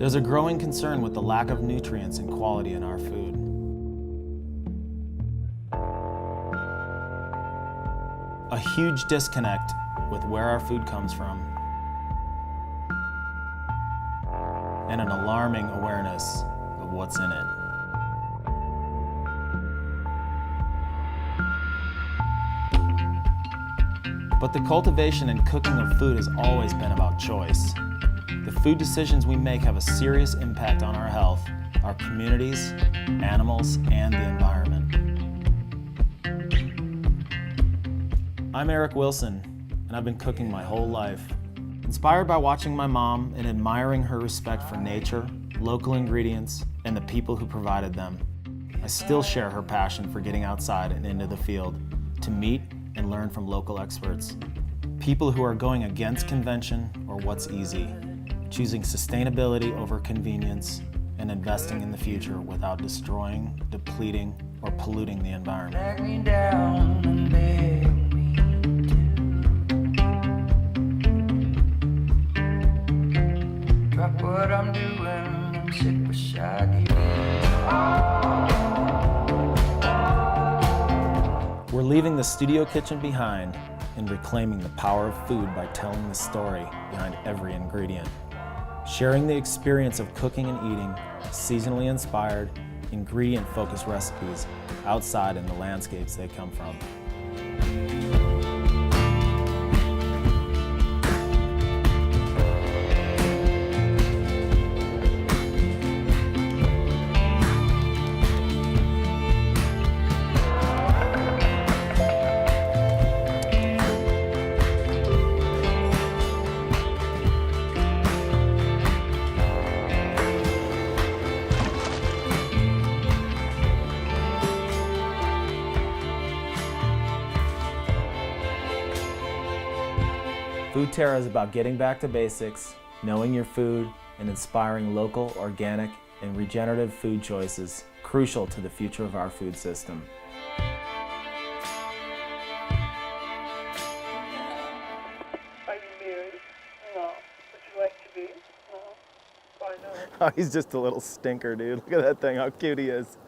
There's a growing concern with the lack of nutrients and quality in our food. A huge disconnect with where our food comes from, and an alarming awareness of what's in it. But the cultivation and cooking of food has always been about choice. The food decisions we make have a serious impact on our health, our communities, animals, and the environment. I'm Eric Wilson, and I've been cooking my whole life. Inspired by watching my mom and admiring her respect for nature, local ingredients, and the people who provided them, I still share her passion for getting outside and into the field to meet and learn from local experts. People who are going against convention or what's easy, choosing sustainability over convenience, and investing in the future without destroying, depleting, or polluting the environment. Drag me down and beg me to drop what I'm doing and sit beside you. We're leaving the studio kitchen behind and reclaiming the power of food by telling the story behind every ingredient. Sharing the experience of cooking and eating seasonally inspired, ingredient-focused recipes outside in the landscapes they come from. Foodterra is about getting back to basics, knowing your food, and inspiring local, organic, and regenerative food choices, crucial to the future of our food system. Are you married? No. Would you like to be? No. Why not? Oh, he's just a little stinker, dude. Look at that thing, how cute he is.